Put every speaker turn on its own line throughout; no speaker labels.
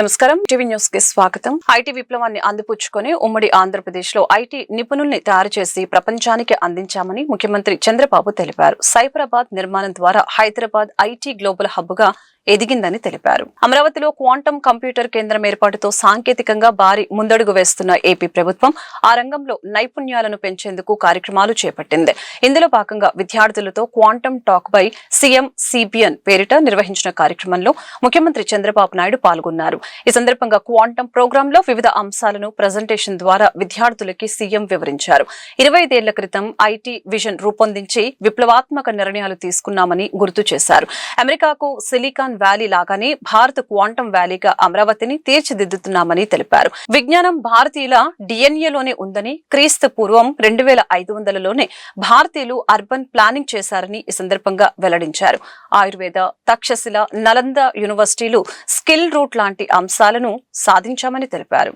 నమస్కారం, TV news కి స్వాగతం. ఐటీ విప్లవాన్ని అందిపుచ్చుకొని ఉమ్మడి ఆంధ్రప్రదేశ్ లో ఐటీ నిపుణుల్ని తయారు చేసి ప్రపంచానికి అందించామని ముఖ్యమంత్రి చంద్రబాబు తెలిపారు. సైబరాబాద్ నిర్మాణం ద్వారా హైదరాబాద్ ఐటీ గ్లోబల్ హబ్ గా ఎదిగిందని తెలిపారు. అమరావతిలో క్వాంటం కంప్యూటర్ కేంద్రం ఏర్పాటుతో సాంకేతికంగా భారీ ముందడుగు వేస్తున్న ఏపీ ప్రభుత్వం ఆ రంగంలో నైపుణ్యాలను పెంచేందుకు కార్యక్రమాలు చేపట్టింది. ఇందులో భాగంగా విద్యార్థులతో quantum talk by CM CBN పేరిట నిర్వహించిన కార్యక్రమంలో ముఖ్యమంత్రి చంద్రబాబు నాయుడు పాల్గొన్నారు. ఈ సందర్భంగా క్వాంటం ప్రోగ్రామ్ లో వివిధ అంశాలను ప్రజెంటేషన్ ద్వారా విద్యార్థులకి సీఎం వివరించారు. 25 ఏళ్ల క్రితం ఐటీ విజన్ రూపొందించి విప్లవాత్మక నిర్ణయాలు తీసుకున్నామని గుర్తు చేశారు. అమెరికాకు సిలికాన్ వ్యాలీ లాగానే భారత్ క్వాంటం వ్యాలీగా అమరావతిని తీర్చిదిద్దుతున్నామని తెలిపారు. విజ్ఞానం భారతీయుల డిఎన్ఏలోనే ఉందని, క్రీస్తు పూర్వం 2500లోనే భారతీయులు అర్బన్ ప్లానింగ్ చేశారని ఈ సందర్భంగా వెల్లడించారు. ఆయుర్వేద, తక్షశిల, నలంద యూనివర్సిటీలు స్కిల్ రూట్ లాంటి అంశాలను సాధించామని తెలిపారు.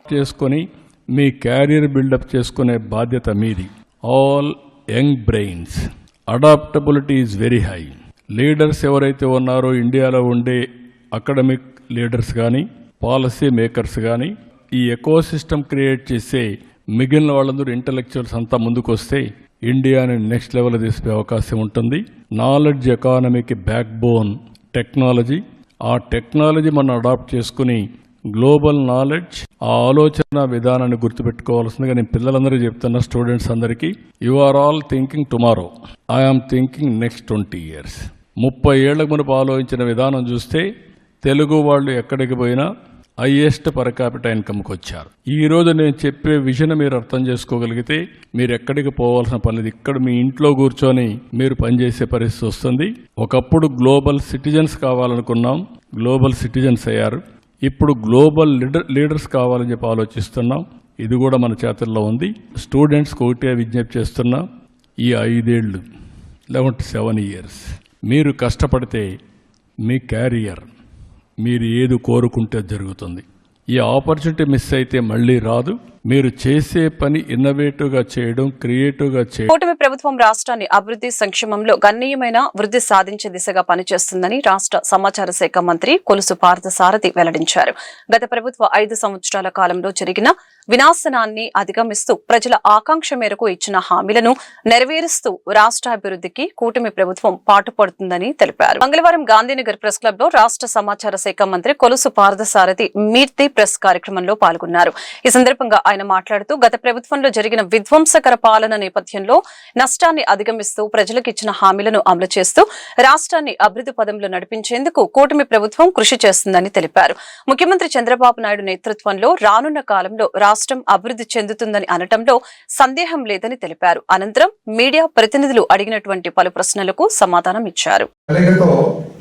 మీ క్యారియర్ బిల్డప్ చేసుకునే బాధ్యత మీది. All young brains, adaptability is very high. Leaders ఎవరైతే ఉన్నారో ఇండియాలో ఉండే అకాడమిక్ లీడర్స్ కానీ, పాలసీ మేకర్స్ కానీ, ఈ ఎకో సిస్టమ్ క్రియేట్ చేసే మిగిలిన వాళ్ళందరూ ఇంటలెక్చువల్స్ అంతా ముందుకు వస్తే ఇండియాని నెక్స్ట్ లెవెల్ తీసుకునే అవకాశం ఉంటుంది. నాలెడ్జ్ ఎకానమీకి బ్యాక్ బోన్ టెక్నాలజీ. ఆ టెక్నాలజీ మనం అడాప్ట్ చేసుకుని గ్లోబల్ నాలెడ్జ్, ఆ ఆలోచన విధానాన్ని గుర్తుపెట్టుకోవాల్సిందిగా నేను పిల్లలందరికీ చెప్తున్నా, స్టూడెంట్స్ అందరికీ, you are all thinking tomorrow, I am thinking next 20 years. 30 ఏళ్లకు మునుపు ఆలోచించిన విధానం చూస్తే తెలుగు వాళ్ళు ఎక్కడికి పోయినా హైయెస్ట్ పర్ క్యాపిటల్ ఇన్కమ్కి వచ్చారు. ఈ రోజు నేను చెప్పే విజన్ మీరు అర్థం చేసుకోగలిగితే మీరు ఎక్కడికి పోవాల్సిన పని లేదు. ఇక్కడ మీ ఇంట్లో కూర్చొని మీరు పనిచేసే పరిస్థితి వస్తుంది. ఒకప్పుడు గ్లోబల్ సిటిజన్స్ కావాలనుకున్నాం, గ్లోబల్ సిటిజన్స్ అయ్యారు. ఇప్పుడు గ్లోబల్ లీడర్స్ కావాలని చెప్పి ఆలోచిస్తున్నాం. ఇది కూడా మన చేతుల్లో ఉంది. స్టూడెంట్స్కి ఒకటే విజ్ఞప్తి చేస్తున్నా, ఈ 5 ఏళ్ళు లేకుంటే 7 years మీరు కష్టపడితే మీ క్యారియర్ మీరు ఏది కోరుకుంటే జరుగుతుంది. ఈ ఆపర్చునిటీ మిస్ అయితే మళ్ళీ రాదు. మీరు చేసే పని ఇన్నోవేటివ్గా చేయడం, క్రియేటివ్గా చేయడం.
కూటమి ప్రభుత్వం రాష్ట్రాన్ని అభివృద్ధి సంక్షేమంలో గణనీయమైన వృద్ధి సాధించే దిశగా పనిచేస్తుందని రాష్ట్ర సమాచార శాఖ మంత్రి కొలుసు పార్థసారథి వెల్లడించారు. గత ప్రభుత్వ 5 సంవత్సరాల కాలంలో జరిగిన వినాశనాన్ని అధిగమిస్తూ ప్రజల ఆకాంక్ష మేరకు ఇచ్చిన హామీలను నెరవేరుస్తూ రాష్ట్ర అభివృద్ధికి కూటమి ప్రభుత్వం పాటుపడుతుందని తెలిపారు. మంగళవారం గాంధీనగర్ ప్రెస్ క్లబ్ లో రాష్ట్ర సమాచార శాఖ మంత్రి కొలుసు పార్థసారథి మీర్తి ప్రెస్ కార్యక్రమంలో పాల్గొన్నారు. ఈ సందర్భంగా ఆయన మాట్లాడుతూ గత ప్రభుత్వంలో జరిగిన విధ్వంసకర పాలన నేపథ్యంలో నష్టాన్ని అధిగమిస్తూ ప్రజలకు ఇచ్చిన హామీలను అమలు చేస్తూ రాష్ట్రాన్ని అభివృద్ధి పదంలో నడిపించేందుకు కూటమి ప్రభుత్వం కృషి చేస్తుందని తెలిపారు. ముఖ్యమంత్రి చంద్రబాబు నాయుడు నేతృత్వంలో రానున్న కాలంలో రాష్ట్రం అభివృద్ధి చెందుతుందని అనటంలో సందేహం లేదని తెలిపారు. అనంతరం మీడియా ప్రతినిధులు అడిగినటువంటి పలు ప్రశ్నలకు సమాధానం ఇచ్చారు.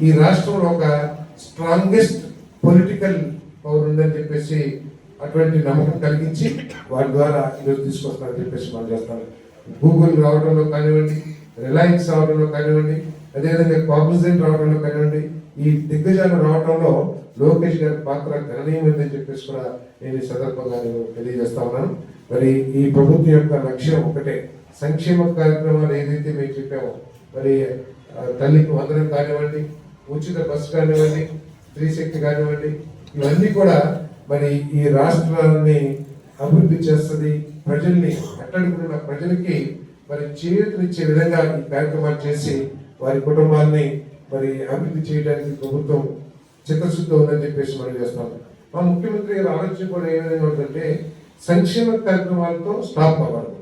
ఈ రాష్ట్రంలో ఒక స్ట్రాంగెస్ట్ పొలిటికల్ పవర్ ఉందని చెప్పేసి అటువంటి నమ్మకం కలిగించి వారి ద్వారా ఈరోజు తీసుకొస్తారని చెప్పేసి మనం చేస్తాను. గూగుల్ రావడంలో కానివ్వండి, రిలయన్స్ రావడంలో కానివ్వండి, అదేవిధంగా కాగ్నిజెంట్ రావడంలో కానివ్వండి, ఈ దిగ్గజాలు రావడంలో లోకేష్ గారి పాత్ర గణనీయమైందని చెప్పేసి కూడా నేను ఈ సందర్భంగా నేను తెలియజేస్తా ఉన్నాను. మరి ఈ ప్రభుత్వం యొక్క లక్ష్యం ఒకటే, సంక్షేమ కార్యక్రమాలు ఏదైతే మేము చెప్పామో, మరి తల్లికి వందనం కానివ్వండి, ఉచిత బస్సు కానివ్వండి, స్త్రీశక్తి కానివ్వండి, ఇవన్నీ కూడా మరి ఈ రాష్ట్రాన్ని అభివృద్ధి చేస్తుంది. ప్రజల్ని అట్టడుగున్న ప్రజలకి మరి చేయూతనిచ్చే విధంగా ఈ కార్యక్రమాలు చేసి వారి కుటుంబాన్ని మరి అభివృద్ధి చేయడానికి ప్రభుత్వం చిత్తశుద్ధి ఉందని చెప్పేసి మనం చేస్తాం. మా ముఖ్యమంత్రి గారి ఆలోచన కూడా ఏ విధంగా ఉంటుందంటే, సంక్షేమ కార్యక్రమాలతో స్టాప్ అవ్వాలి.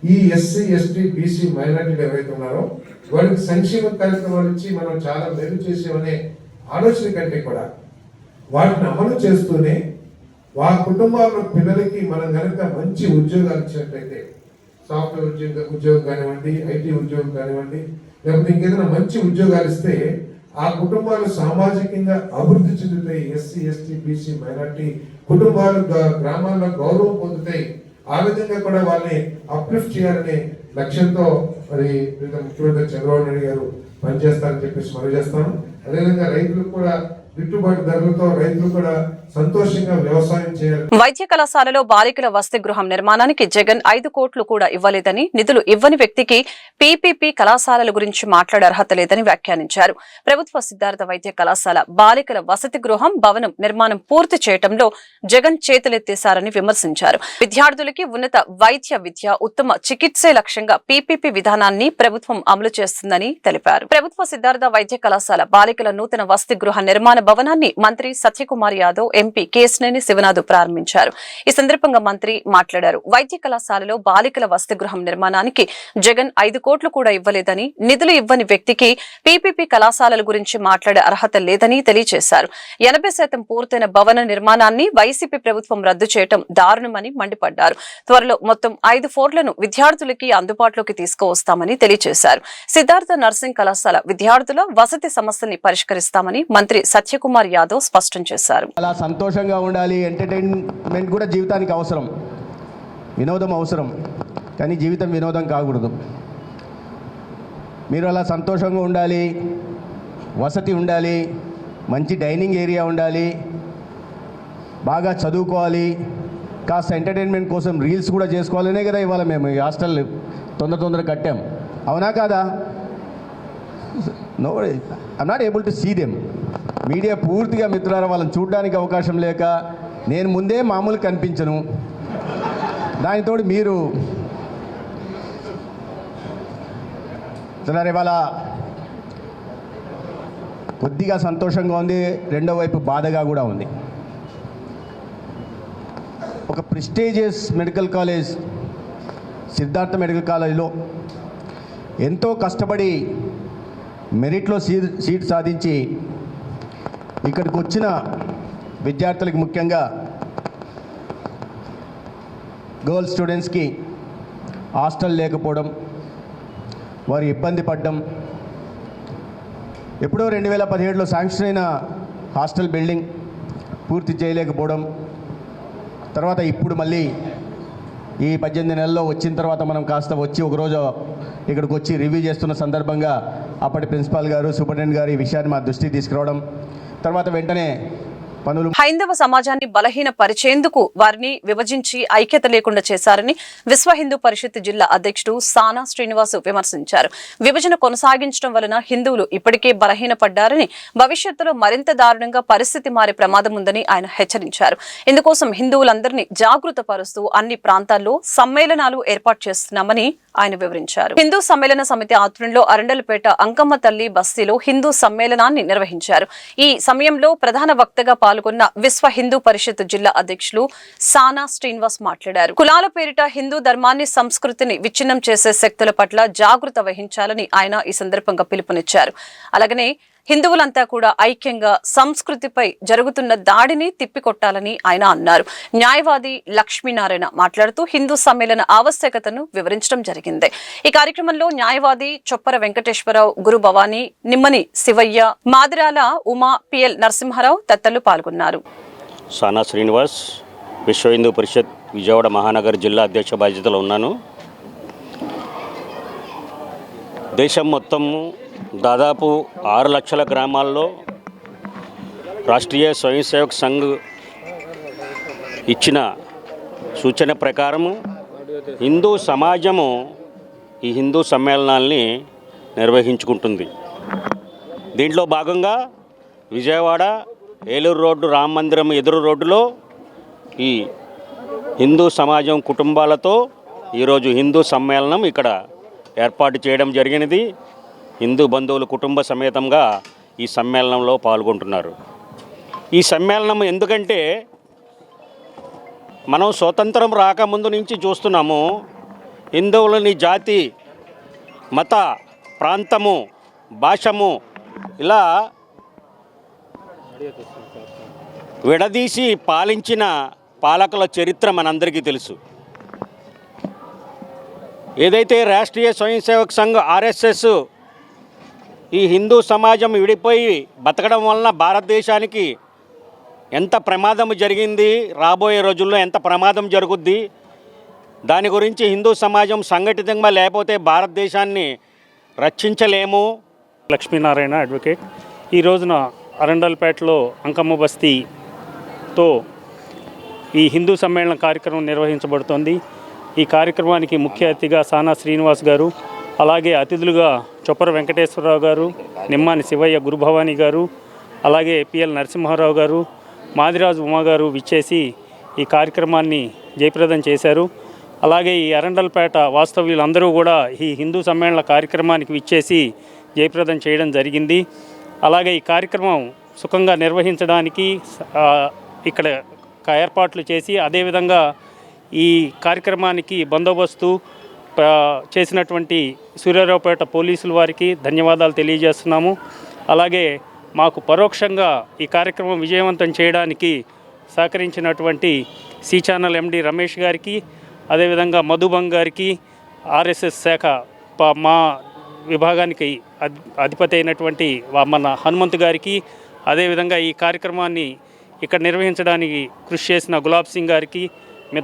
ఈ ఎస్సీ, ఎస్టీ, బీసీ మైనార్టీలు ఎవరైతే ఉన్నారో వాళ్ళకి సంక్షేమ కార్యక్రమాలు ఇచ్చి మనం చాలా మెరుగు చేసామనే ఆలోచన కంటే కూడా వాటిని అమలు చేస్తూనే వారి కుటుంబాల్లో పిల్లలకి మనం కనుక మంచి ఉద్యోగాలు ఇచ్చినట్లయితే, సాఫ్ట్వేర్ ఉద్యోగం కానివ్వండి, ఐటీ ఉద్యోగం కానివ్వండి, లేకపోతే ఇంకేదైనా మంచి ఉద్యోగాలు ఇస్తే ఆ కుటుంబాలు సామాజికంగా అభివృద్ధి చెందుతాయి. ఎస్సీ, ఎస్టీ, బీసీ మైనార్టీ కుటుంబాలు గ్రామాల్లో గౌరవం పొందుతాయి. ఆ విధంగా కూడా వాళ్ళని అప్లిఫ్ట్ చేయాలనే లక్ష్యంతో మరి ముఖ్యమంత్రి చంద్రబాబు నాయుడు గారు పనిచేస్తారని చెప్పేసి మనం చేస్తాను. అదేవిధంగా రైతులకు కూడా గిట్టుబాటు ధరలతో రైతులు కూడా సంతోషంగా వ్యవసాయం చేయాలి.
వైద్య కళాశాలలో బాలికల వసతి గృహం నిర్మాణానికి జగన్ 5 కోట్లు కూడా ఇవ్వలేదని, నిధులు ఇవ్వని వ్యక్తికి పీపీపీ కళాశాలల గురించి మాట్లాడే అర్హత లేదని వ్యాఖ్యానించారు. ప్రభుత్వ సిద్ధార్థ వైద్య కళాశాల బాలికల వసతి గృహం భవనం నిర్మాణం పూర్తి చేయడంలో జగన్ చేతులెత్తేశారని విమర్శించారు. విద్యార్థులకి ఉన్నత వైద్య విద్య, ఉత్తమ చికిత్సే లక్ష్యంగా పీపీపీ విధానాన్ని ప్రభుత్వం అమలు చేస్తుందని తెలిపారు. ప్రభుత్వ సిద్ధార్థ వైద్య కళాశాల బాలికల నూతన వసతి గృహ నిర్మాణ భవనాన్ని మంత్రి సత్యకుమార్ యాదవ్, ఎంపీ కేశినేని శివనాథ్ ప్రారంభించారు. ఈ సందర్భంగా మంత్రి మాట్లాడారు. వైద్య కళాశాలలో బాలికల వసతి గృహం నిర్మాణానికి జగన్ 5 కోట్లు కూడా ఇవ్వలేదని, నిధులు ఇవ్వని వ్యక్తికి పీపీపీ కళాశాలల గురించి మాట్లాడే అర్హత లేదని తెలియజేశారు. 80% పూర్తయిన భవన నిర్మాణాన్ని వైసీపీ ప్రభుత్వం రద్దు చేయడం దారుణమని మండిపడ్డారు. త్వరలో మొత్తం 5 ఫ్లోర్లను విద్యార్థులకి అందుబాటులోకి తీసుకువస్తామని తెలియజేశారు. సిద్ధార్థ నర్సింగ్ కళాశాల విద్యార్థుల వసతి సమస్యల్ని పరిష్కరిస్తామని మంత్రి సత్యకుమార్ యాదవ్ స్పష్టం చేశారు.
అలా సంతోషంగా ఉండాలి, ఎంటర్టైన్మెంట్ కూడా జీవితానికి అవసరం, వినోదం అవసరం, కానీ జీవితం వినోదం కాకూడదు. మీరు అలా సంతోషంగా ఉండాలి, వసతి ఉండాలి, మంచి డైనింగ్ ఏరియా ఉండాలి, బాగా చదువుకోవాలి, కాస్త ఎంటర్టైన్మెంట్ కోసం రీల్స్ కూడా చేసుకోవాలనే కదా ఇవాళ మేము ఈ హాస్టల్ తొందర కట్టాం, అవునా కాదా? No, I'm not able to see them. Media పూర్తిగా మిత్రులారా వాళ్ళని చూడడానికి అవకాశం లేక నేను ముందే మామూలు కనిపించను, దానితోడు మీరు సరే ఇవాళ కొద్దిగా సంతోషంగా ఉంది, రెండో వైపు బాధగా కూడా ఉంది. ఒక prestigious medical college Siddhartha medical కాలేజ్లో ఎంతో కష్టపడి మెరిట్లో సీట్ సాధించి ఇక్కడికి వచ్చిన విద్యార్థులకు, ముఖ్యంగా గర్ల్స్ స్టూడెంట్స్కి హాస్టల్ లేకపోవడం, వారు ఇబ్బంది పడడం, ఎప్పుడో 2017లో శాంక్షన్ అయిన హాస్టల్ బిల్డింగ్ పూర్తి చేయలేకపోవడం, తర్వాత ఇప్పుడు మళ్ళీ ఈ 18 నెలల్లో వచ్చిన తర్వాత మనం కాస్త వచ్చి ఒకరోజు ఇక్కడికి వచ్చి రివ్యూ చేస్తున్న సందర్భంగా అప్పటి ప్రిన్సిపాల్ గారు, సూపరింటెండెంట్ గారు ఈ విషయాన్ని మా దృష్టికి తీసుకురావడం, తర్వాత వెంటనే పనులు.
హైందవ సమాజాన్ని బలహీనపరిచేందుకు వారిని విభజించి ఐక్యత లేకుండా చేశారని విశ్వ హిందూ పరిషత్ జిల్లా అధ్యక్షుడు సానా శ్రీనివాస్ విమర్శించారు. విభజన కొనసాగించడం వలన హిందువులు ఇప్పటికే బలహీనపడ్డారని, భవిష్యత్తులో మరింత దారుణంగా పరిస్థితి మారే ప్రమాదం ఉందని ఆయన హెచ్చరించారు. ఇందుకోసం హిందువులందరినీ జాగృత పరుస్తూ అన్ని ప్రాంతాల్లో సమ్మేళనాలు ఏర్పాటు చేస్తున్నామని ఆయన వివరించారు. హిందూ సమ్మేళన సమితి ఆధ్వర్యంలో అరండలపేట అంకమ్మ తల్లి బస్తీలో హిందూ సమ్మేళనాన్ని నిర్వహించారు. ఈ సమయంలో ప్రధాన వక్తగా పాల్గొన్న విశ్వ హిందూ పరిషత్ జిల్లా అధ్యక్షులు సానా శ్రీనివాస్ మాట్లాడారు. కులాల పేరిట హిందూ ధర్మాన్ని, సంస్కృతిని విచ్ఛిన్నం చేసే శక్తుల పట్ల జాగృత వహించాలని ఆయన ఈ సందర్భంగా పిలుపునిచ్చారు. అలాగనే హిందువులంతా కూడా ఐక్యంగా సంస్కృతిపై జరుగుతున్న దాడిని తిప్పికొట్టాలని ఆయన అన్నారు. న్యాయవాది లక్ష్మీనారాయణ మాట్లాడుతూ హిందూ సమ్మేళన ఆవశ్యకతను వివరించడం జరిగింది. ఈ కార్యక్రమంలో న్యాయవాది చొప్పర వెంకటేశ్వరరావు, గురు భవానీ, నిమ్మని శివయ్య, మాదిరాల ఉమా, పిఎల్ నరసింహారావు తదితరులు పాల్గొన్నారు.
సానా శ్రీనివాస్, విశ్వ హిందూ పరిషత్ విజయవాడ మహానగర్ జిల్లా అధ్యక్ష బాధ్యతలో ఉన్నాను. దేశం మొత్తము దాదాపు 6 లక్షల గ్రామాల్లో రాష్ట్రీయ స్వయం సేవక్ సంఘ్ ఇచ్చిన సూచన ప్రకారము హిందూ సమాజము ఈ హిందూ సమ్మేళనాల్ని నిర్వహించుకుంటుంది. దీంట్లో భాగంగా విజయవాడ ఏలూరు రోడ్డు రామ మందిరం ఎదురు రోడ్డులో ఈ హిందూ సమాజం కుటుంబాలతో ఈరోజు హిందూ సమ్మేళనం ఇక్కడ ఏర్పాటు చేయడం జరిగినది. హిందూ బంధువులు కుటుంబ సమేతంగా ఈ సమ్మేళనంలో పాల్గొంటున్నారు. ఈ సమ్మేళనం ఎందుకంటే మనం స్వతంత్రం రాకముందు నుంచి చూస్తున్నాము, హిందువులని జాతి, మత, ప్రాంతము, భాషము ఇలా విడదీసి పాలించిన పాలకుల చరిత్ర మనందరికీ తెలుసు. ఏదైతే రాష్ట్రీయ స్వయం సేవక్ సంఘ్ ఆర్ఎస్ఎస్ ఈ హిందూ సమాజం విడిపోయి బతకడం వలన భారతదేశానికి ఎంత ప్రమాదం జరిగింది, రాబోయే రోజుల్లో ఎంత ప్రమాదం జరుగుద్ది, దాని గురించి హిందూ సమాజం సంఘటితంగా లేకపోతే భారతదేశాన్ని రక్షించలేము.
లక్ష్మీనారాయణ అడ్వకేట్. ఈ రోజున అరండల్పేటలో అంకమ్మ బస్తీ
పిలుపుతో ఈ హిందూ సమ్మేళన కార్యక్రమం నిర్వహించబడుతోంది. ఈ కార్యక్రమానికి ముఖ్య అతిథిగా సానా శ్రీనివాస్ గారు, అలాగే అతిథులుగా చొప్పర వెంకటేశ్వరరావు గారు, నిమ్మాని శివయ్య గురుభవాని గారు, అలాగే పిఎల్ నరసింహారావు గారు, మాదిరాజు ఉమా గారు విచ్చేసి ఈ కార్యక్రమాన్ని జయప్రదం చేశారు. అలాగే ఈ అరండల్పేట వాస్తవ్యులందరూ కూడా ఈ హిందూ సమ్మేళన కార్యక్రమానికి విచ్చేసి జయప్రదం చేయడం జరిగింది. అలాగే ఈ కార్యక్రమం సుఖంగా నిర్వహించడానికి ఇక్కడ ఏర్పాట్లు చేసి అదేవిధంగా ఈ కార్యక్రమానికి బందోబస్తు చేసినటువంటి సూర్యారావుపేట పోలీసుల వారికి ధన్యవాదాలు తెలియజేస్తున్నాము. అలాగే మాకు పరోక్షంగా ఈ కార్యక్రమం విజయవంతం చేయడానికి సహకరించినటువంటి సి ఛానల్ ఎండి రమేష్ గారికి, అదేవిధంగా మధుబంగ్ గారికి, ఆర్ఎస్ఎస్ శాఖ మా విభాగానికి అధిపతి అయినటువంటి మన హనుమంత్ గారికి, అదేవిధంగా ఈ కార్యక్రమాన్ని ఇక్కడ నిర్వహించడానికి కృషి చేసిన గులాబ్ సింగ్ గారికి, మీ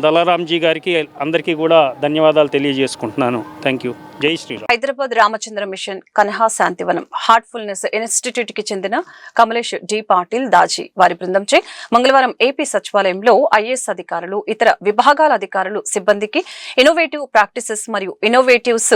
దళరాంజీ గారికి అందరికీ కూడా ధన్యవాదాలు తెలియజేసుకుంటున్నాను. Thank you. జై Shriram.
Hyderabad Ramachandra mission Kanha Shantivanam Heartfulness institute కి చెందిన కమలేష్ డి పాటిల్ దాజీ వారి బృందంచే మంగళవారం ఏపీ సచివాలయంలో ఐఏఎస్ అధికారులు, ఇతర విభాగాల అధికారులు సిబ్బందికి ఇన్నోవేటివ్ ప్రాక్టీసెస్ మరియు ఇన్నోవేటివ్స్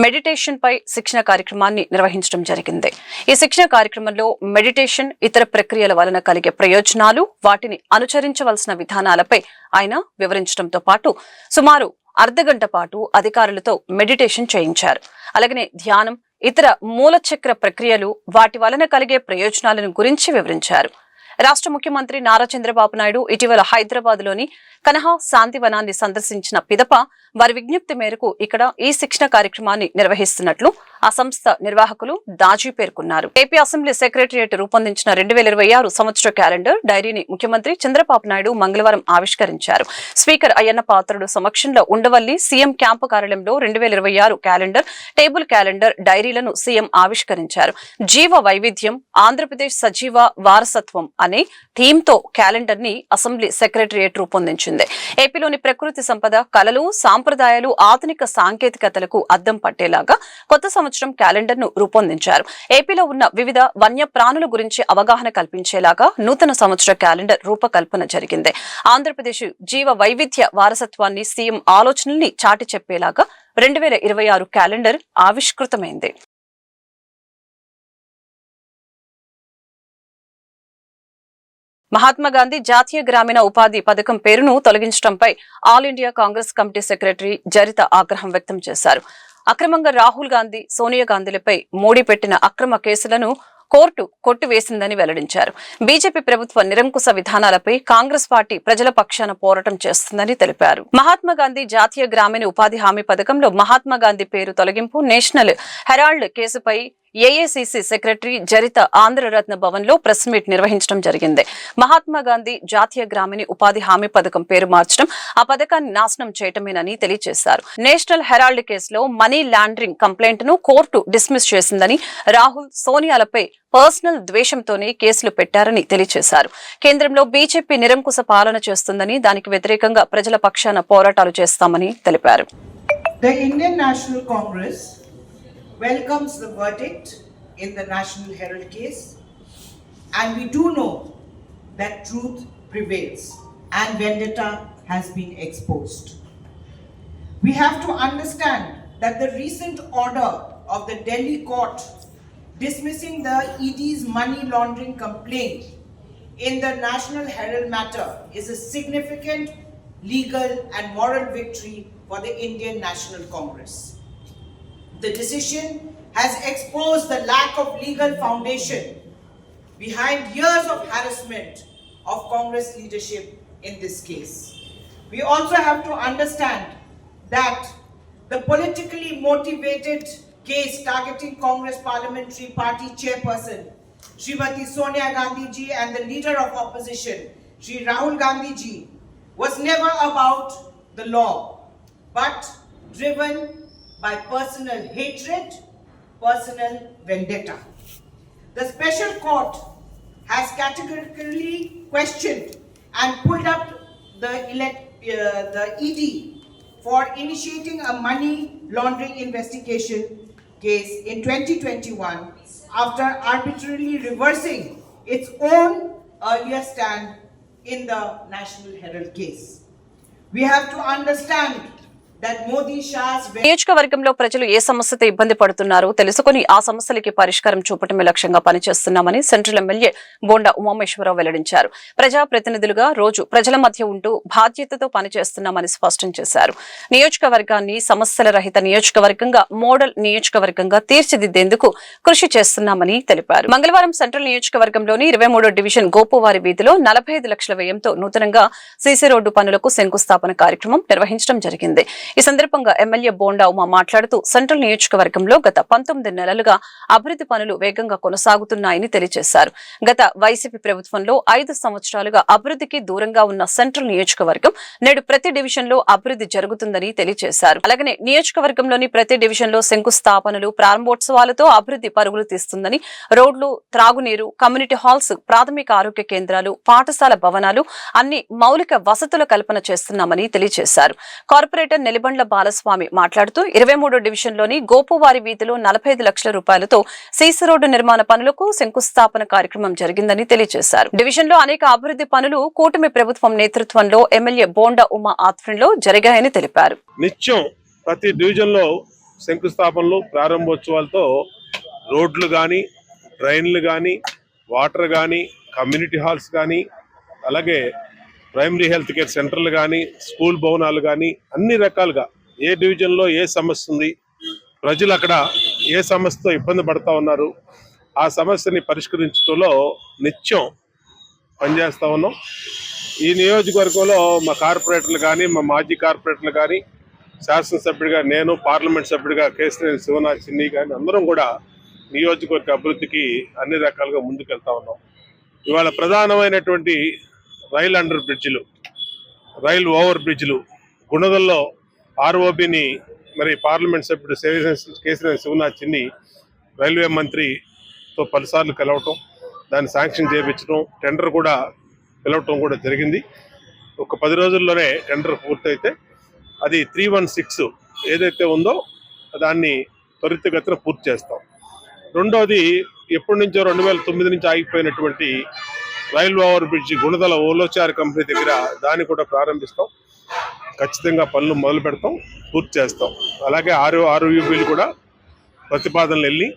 మెడిటేషన్ పై శిక్షణ కార్యక్రమాన్ని నిర్వహించడం జరిగింది. ఈ శిక్షణ కార్యక్రమంలో మెడిటేషన్, ఇతర ప్రక్రియల వలన కలిగే ప్రయోజనాలు, వాటిని అనుసరించవలసిన విధానాలపై ఆయన వివరించడంతో పాటు సుమారు అర్ధగంట పాటు అధికారులతో మెడిటేషన్ చేయించారు. అలాగనే ధ్యానం, ఇతర మూలచక్ర ప్రక్రియలు, వాటి వలన కలిగే ప్రయోజనాలను గురించి వివరించారు. రాష్ట్ర ముఖ్యమంత్రి నారా చంద్రబాబు నాయుడు ఇటీవల హైదరాబాద్ లోని కన్హా శాంతివనాన్ని సందర్శించిన పిదప వారి విజ్ఞప్తి మేరకు ఇక్కడ ఈ శిక్షణ కార్యక్రమాన్ని నిర్వహిస్తున్నట్లు ఆ సంస్థ నిర్వాహకులు దాజీ పేర్కొన్నారు. ఏపీ అసెంబ్లీ సెక్రటరియట్ రూపొందించిన 2026 సంవత్సర క్యాలెండర్ డైరీని ముఖ్యమంత్రి చంద్రబాబు నాయుడు మంగళవారం ఆవిష్కరించారు. స్పీకర్ అయ్యన్న పాత్రుడు సమక్షంలో ఉండవల్లి సీఎం క్యాంపు కార్యాలయంలో 2026 క్యాలెండర్, టేబుల్ క్యాలెండర్ డైరీలను సీఎం ఆవిష్కరించారు. జీవ వైవిధ్యం, ఆంధ్రప్రదేశ్ సజీవ వారసత్వం అనే థీమ్తో క్యాలెండర్ ని అసెంబ్లీ సెక్రటరియట్ రూపొందించింది. ఏపీలోని ప్రకృతి సంపద, కళలు, సాంప్రదాయాలు, ఆధునిక సాంకేతికతలకు అద్దం పట్టేలాగా కొత్త సంవత్సరం క్యాలెండర్ ను రూపొందించారు. ఏపీలో ఉన్న వివిధ వన్య ప్రాణుల గురించి అవగాహన కల్పించేలాగా నూతన సంవత్సర క్యాలెండర్ రూపకల్పన జరిగింది. ఆంధ్రప్రదేశ్ జీవ వైవిధ్య వారసత్వాన్ని, సీఎం ఆలోచనల్ని చాటి చెప్పేలాగా 2026 క్యాలెండర్ ఆవిష్కృతమైంది. మహాత్మాగాంధీ జాతీయ గ్రామీణ ఉపాధి పథకం పేరును తొలగించడంపై all India Congress committee secretary Jaritha ఆగ్రహం వ్యక్తం చేశారు. అక్రమంగా రాహుల్ గాంధీ, సోనియా గాంధీలపై మోడీ పెట్టిన అక్రమ కేసులను కోర్టు కొట్టివేసిందని వెల్లడించారు. బీజేపీ ప్రభుత్వ నిరంకుశ విధానాలపై కాంగ్రెస్ పార్టీ ప్రజల పక్షాన పోరాటం చేస్తుందని తెలిపారు. మహాత్మాగాంధీ జాతీయ గ్రామీణ ఉపాధి హామీ పథకంలో మహాత్మాగాంధీ పేరు తొలగింపు, నేషనల్ హెరాల్డ్ కేసుపై ఏఐసిసి సెక్రటరీ జరిత ఆంధ్రరత్న భవన్ లో ప్రెస్ మీట్ నిర్వహించడం జరిగింది. మహాత్మాగాంధీ జాతీయ గ్రామీణ ఉపాధి హామీ పథకం పేరు మార్చడం ఆ పథకాన్ని నాశనం చేయటమేనని తెలియజేశారు. నేషనల్ హెరాల్డ్ కేసులో మనీ లాండరింగ్ కంప్లైంట్ ను కోర్టు డిస్మిస్ చేసిందని, రాహుల్, సోనియాలపై పర్సనల్ ద్వేషంతోనే కేసులు పెట్టారని తెలియజేశారు. కేంద్రంలో బీజేపీ నిరంకుశ పాలన చేస్తుందని, దానికి వ్యతిరేకంగా ప్రజల పక్షాన పోరాటాలు చేస్తామని తెలిపారు.
The Indian National Congress welcomes the verdict in the National Herald case, and we do know that truth prevails and vendetta has been exposed. We have to understand that the recent order of the Delhi court dismissing the ED's money laundering complaint in the National Herald matter is a significant legal and moral victory for the Indian National Congress. The decision has exposed the lack of legal foundation behind years of harassment of Congress leadership in this case. We also have to understand that the politically motivated case targeting Congress Parliamentary Party Chairperson Srimati Sonia Gandhi ji and the leader of opposition Shri Rahul Gandhi ji was never about the law but driven by personal hatred, personal vendetta. The special court has categorically questioned and pulled up the ED for initiating a money laundering investigation case in 2021 after arbitrarily reversing its own earlier stand in the National Herald case. We have to understand that Modi Shah's
నియోజకవర్గంలో ప్రజలు ఏ సమస్యతో ఇబ్బంది పడుతున్నారో తెలుసుకుని ఆ సమస్యలకి పరిష్కారం చూపటమే లక్ష్యంగా పనిచేస్తున్నామని సెంట్రల్ ఎమ్మెల్యే బోండా ఉమామేశ్వరరావు వెల్లడించారు. ప్రజాప్రతినిధులుగా రోజు ప్రజల మధ్య ఉంటూ బాధ్యతతో పనిచేస్తున్నామని స్పష్టం చేశారు. నియోజకవర్గాన్ని సమస్యల రహిత నియోజకవర్గంగా మోడల్ నియోజకవర్గంగా తీర్చిదిద్దేందుకు కృషి చేస్తున్నామని తెలిపారు. మంగళవారం సెంట్రల్ నియోజకవర్గంలోని 23వ డివిజన్ గోపువారి వీధిలో 45 లక్షల వ్యయంతో నూతనంగా సీసీ రోడ్డు పనులకు శంకుస్థాపన కార్యక్రమం నిర్వహించడం జరిగింది. ఈ సందర్భంగా ఎమ్మెల్యే బోండా ఉమా మాట్లాడుతూ సెంట్రల్ నియోజకవర్గంలో గత 19 నెలలుగా అభివృద్ధి పనులు వేగంగా కొనసాగుతున్నాయని తెలియజేశారు. గత వైసీపీ ప్రభుత్వంలో 5 సంవత్సరాలుగా అభివృద్ధికి దూరంగా ఉన్న సెంట్రల్ నియోజకవర్గం నేడు ప్రతి డివిజన్ లో అభివృద్ధి జరుగుతుందని తెలియజేశారు. అలాగనే నియోజకవర్గంలోని ప్రతి డివిజన్ లో శంకుస్థాపనలు ప్రారంభోత్సవాలతో అభివృద్ధి పరుగులు తీస్తుందని, రోడ్లు, త్రాగునీరు, కమ్యూనిటీ హాల్స్, ప్రాథమిక ఆరోగ్య కేంద్రాలు, పాఠశాల భవనాలు అన్ని మౌలిక వసతుల కల్పన చేస్తున్నామని తెలియజేశారు. కార్పొరేటర్ నెలిబండ్ల బాలస్వామి మాట్లాడుతూ 23వ డివిజన్లోని గోపువారి వీధిలో 45 లక్షల రూపాయలతో సీసీ రోడ్డు నిర్మాణ పనులకు శంకుస్థాపన కార్యక్రమం జరిగిందని తెలియజేశారు. డివిజన్లో అనేక అభివృద్ధి పనులు కూటమి ప్రభుత్వం నేతృత్వంలో ఎమ్మెల్యే బోండా ఉమా ఆధ్వర్యంలో జరిగాయని తెలిపారు.
నిత్యం ప్రతి డివిజన్లో శంకుస్థాపనలు, ప్రారంభోత్సవాలతో రోడ్లు కానీ, డ్రైన్లు కానీ, వాటర్ కానీ, కమ్యూనిటీ హాల్స్ కానీ, అలాగే ప్రైమరీ హెల్త్ కేర్ సెంటర్లు కానీ, స్కూల్ భవనాలు కానీ అన్ని రకాలుగా ఏ డివిజన్లో ఏ సమస్య ఉంది, ప్రజలు అక్కడ ఏ సమస్యతో ఇబ్బంది పడుతూ ఉన్నారు, ఆ సమస్యని పరిష్కరించడంలో నిత్యం పనిచేస్తూ ఉన్నాం. ఈ నియోజకవర్గంలో మా కార్పొరేటర్లు కానీ, మా మాజీ కార్పొరేటర్లు కానీ, శాసనసభ్యుడిగా నేను, పార్లమెంట్ సభ్యుడిగా కేశినేని శివనాథ్ చిన్ని కానీ అందరం కూడా నియోజకవర్గ అభివృద్ధికి అన్ని రకాలుగా ముందుకెళ్తా ఉన్నాం. ఇవాళ ప్రధానమైనటువంటి రైల్ అండర్ బ్రిడ్జిలు, రైల్ ఓవర్ బ్రిడ్జిలు, గుణదల్లో ఆర్ఓబిని మరి పార్లమెంట్ సభ్యుడు కేశినేని శివనాథ్ చిన్ని రైల్వే మంత్రితో పలుసార్లు కలవటం, దాన్ని శాంక్షన్ చేయించడం, టెండర్ కూడా పిలవటం కూడా జరిగింది. ఒక 10 రోజుల్లోనే టెండర్ పూర్తయితే అది 316 ఏదైతే ఉందో దాన్ని త్వరితగతిన పూర్తి చేస్తాం. రెండోది ఎప్పటి నుంచో 2009 నుంచి ఆగిపోయినటువంటి రైల్ ఓవర్ బ్రిడ్జి గుణదల ఓలోచార్ కంపెనీ దగ్గర దాన్ని కూడా ప్రారంభిస్తాం. ఖచ్చితంగా పనులు మొదలు పెడతాం, పూర్తి చేస్తాం. అలాగే ఆర్ఓయూబీలు కూడా ప్రతిపాదనలు వెళ్ళి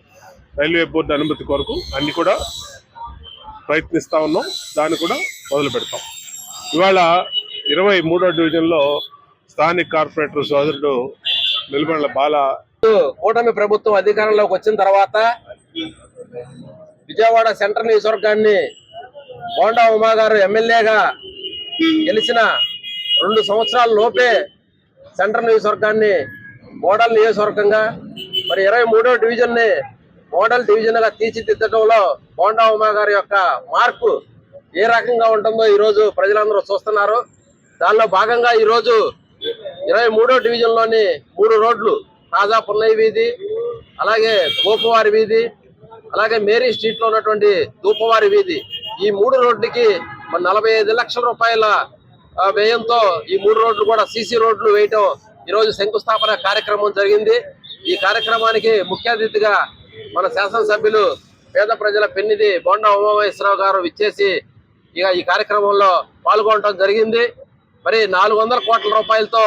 రైల్వే బోర్డు అనుమతి కొరకు అన్ని కూడా ప్రయత్నిస్తూ ఉన్నాం, దాన్ని కూడా మొదలు పెడతాం. ఇవాళ 23వ డివిజన్లో స్థానిక కార్పొరేటర్ సోదరుడు నెలిబండ్ల బాల
కూటమి ప్రభుత్వం అధికారంలోకి వచ్చిన తర్వాత విజయవాడ సెంట్రల్ నియోజకవర్గాన్ని బోండా ఉమా గారు ఎమ్మెల్యేగా గెలిచిన 2 సంవత్సరాల లోపే సెంట్రల్ నియోజకవర్గాన్ని మోడల్ నియోజకవర్గంగా, మరి 23వ డివిజన్ని మోడల్ డివిజన్గా తీర్చిదిద్దడంలో బోండా ఉమా గారి యొక్క మార్పు ఏ రకంగా ఉంటుందో ఈరోజు ప్రజలందరూ చూస్తున్నారు. దానిలో భాగంగా ఈరోజు 23వ డివిజన్లోని 3 రోడ్లు, తాజా పున్నయ్య వీధి, అలాగే గోపువారి వీధి, అలాగే మేరీ స్ట్రీట్లో ఉన్నటువంటి దూపవారి వీధి, ఈ 3 రోడ్లకి 45 లక్షల రూపాయల వ్యయంతో ఈ 3 రోడ్లు కూడా సీసీ రోడ్లు వేయటం ఈరోజు శంకుస్థాపన కార్యక్రమం జరిగింది. ఈ కార్యక్రమానికి ముఖ్య అతిథిగా మన శాసనసభ్యులు పేద ప్రజల పెన్నిధి బోండా ఉమామేశ్వరరావు గారు విచ్చేసి ఇక ఈ కార్యక్రమంలో పాల్గొనడం జరిగింది. మరి 400 కోట్ల రూపాయలతో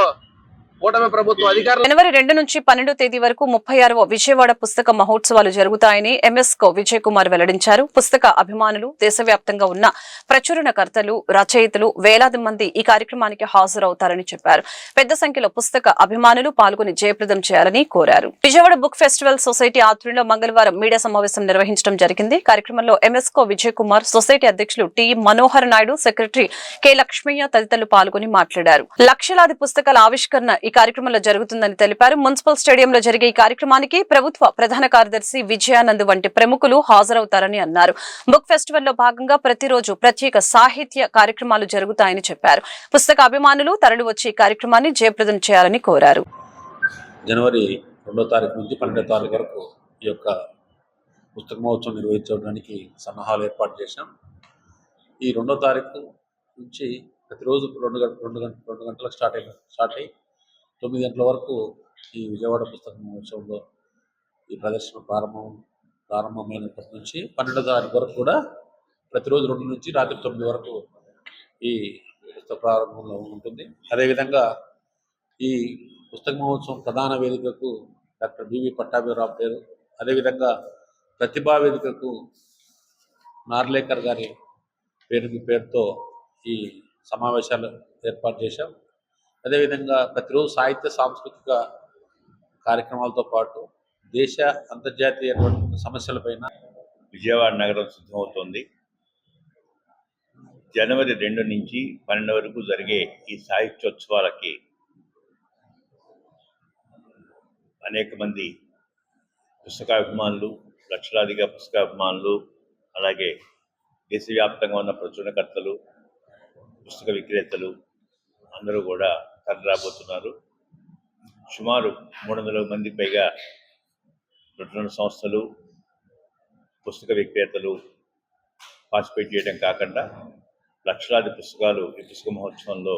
కూటమి ప్రభుత్వం అధికారులు
జనవరి 2 నుంచి 12వ తేదీ వరకు 36వ విజయవాడ పుస్తక మహోత్సవాలు జరుగుతాయని ఎంఎస్కో విజయ్ కుమార్ వెల్లడించారు. పుస్తక అభిమానులు, దేశవ్యాప్తంగా ఉన్న ప్రచురణకర్తలు, రచయితలు వేలాది మంది ఈ కార్యక్రమానికి హాజరవుతారని చెప్పారు. పెద్ద సంఖ్యలో పుస్తక అభిమానులు పాల్గొని జయప్రదం చేయాలని కోరారు. విజయవాడ బుక్ ఫెస్టివల్ సొసైటీ ఆధ్వర్యంలో మంగళవారం మీడియా సమావేశం నిర్వహించడం జరిగింది. కార్యక్రమంలో ఎంఎస్కో విజయ్ కుమార్, సొసైటీ అధ్యక్షులు T Manohar Naidu, secretary K Lakshmaiah తదితరులు పాల్గొని మాట్లాడారు. లక్షలాది పుస్తకాల ఆవిష్కరణ ఈ కార్యక్రమంలో జరుగుతుందని తెలిపారు. మున్సిపల్ స్టేడియంలో జరిగే ఈ కార్యక్రమానికి ప్రభుత్వ ప్రధాన కార్యదర్శి విజయానంద్ వంటి ప్రముఖులు హాజరవుతారని అన్నారు. బుక్ ఫెస్టివల్ లో భాగంగా ప్రతిరోజు ప్రత్యేక సాహిత్య కార్యక్రమాలు జరుగుతాయని చెప్పారు. పుస్తక అభిమానులు తరలి వచ్చి ఈ కార్యక్రమాన్ని జయప్రదం చేయాలని కోరారు.
జనవరి 2వ తారీఖు నుంచి 12వ తారీఖు వరకు ఈ యొక్క పుస్తక మహోత్సవం నిర్వహించడానికి సన్నాహాలు ఏర్పాటు చేశాం. ఈ 2వ తారీఖు నుంచి ప్రతిరోజు 2 గంటలకు స్టార్ట్ అయ్యి 9 గంటల వరకు ఈ విజయవాడ పుస్తక మహోత్సవంలో ఈ ప్రదర్శన ప్రారంభమైనప్పటి నుంచి 12వ తారీఖు వరకు కూడా ప్రతిరోజు 2 నుంచి రాత్రి 9 వరకు ఈ పుస్తక ప్రారంభంలో ఉంటుంది. అదేవిధంగా ఈ పుస్తక మహోత్సవం ప్రధాన వేదికకు డాక్టర్ బివి పట్టాభిరావు పేరు, అదేవిధంగా ప్రతిభా వేదికకు నార్లేకర్ గారి పేరుతో ఈ సమావేశాలు ఏర్పాటు చేశాం. అదేవిధంగా ప్రతిరోజు సాహిత్య సాంస్కృతిక కార్యక్రమాలతో పాటు దేశ అంతర్జాతీయ సమస్యలపైన
విజయవాడ నగరం సిద్ధమవుతోంది. జనవరి 2 నుంచి 12 వరకు జరిగే ఈ సాహిత్యోత్సవాలకి అనేక మంది పుస్తకాభిమానులు, లక్షలాదిగా పుస్తకాభిమానులు, అలాగే దేశవ్యాప్తంగా ఉన్న ప్రచురణకర్తలు, పుస్తక విక్రేతలు అందరూ కూడా తరలిరాబోతున్నారు. సుమారు 300 మంది పైగా ప్రచురణ సంస్థలు, పుస్తక విక్రేతలు పార్టిసిపేట్ చేయడం కాకుండా లక్షలాది పుస్తకాలు ఈ పుస్తక మహోత్సవంలో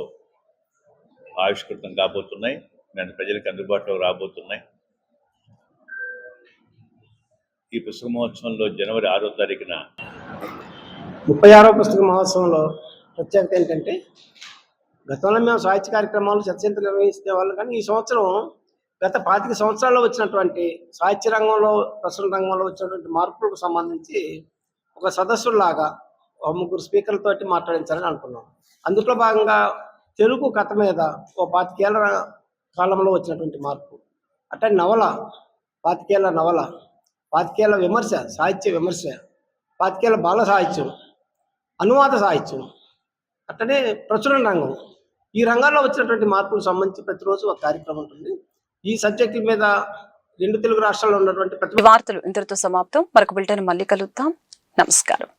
ఆవిష్కృతం కాబోతున్నాయి, దాని ప్రజలకు అందుబాటులో రాబోతున్నాయి. ఈ పుస్తక మహోత్సవంలో జనవరి 6వ తారీఖున
36వ పుస్తక మహోత్సవంలో ప్రత్యేకత ఏంటంటే, గతంలో మేము సాహిత్య కార్యక్రమాలు చర్చలు నిర్వహిస్తే వాళ్ళు, కానీ ఈ సంవత్సరం గత 25 సంవత్సరాల్లో వచ్చినటువంటి సాహిత్య రంగంలో, ప్రచురణ రంగంలో వచ్చినటువంటి మార్పులకు సంబంధించి ఒక సదస్సులాగా 3 స్పీకర్లతోటి మాట్లాడించాలని అనుకున్నాం. అందులో భాగంగా తెలుగు కథ మీద 25 ఏళ్ల కాలంలో వచ్చినటువంటి మార్పు, అంటే నవల 25 ఏళ్ల నవల, 25 ఏళ్ల విమర్శ, సాహిత్య విమర్శ, 25 ఏళ్ల బాల సాహిత్యం, అనువాద సాహిత్యం, అట్లనే ప్రచురణ రంగం, ఈ రంగాల్లో వచ్చినటువంటి మార్పులకు సంబంధించి ప్రతిరోజు ఒక కార్యక్రమం ఉంటుంది. ఈ సబ్జెక్టు మీద 2 తెలుగు రాష్ట్రాల్లో ఉన్నటువంటి
ఈ వార్తలు ఇంతటితో సమాప్తం. మరొక బులెటిన్ మళ్ళీ కలుద్దాం. నమస్కారం.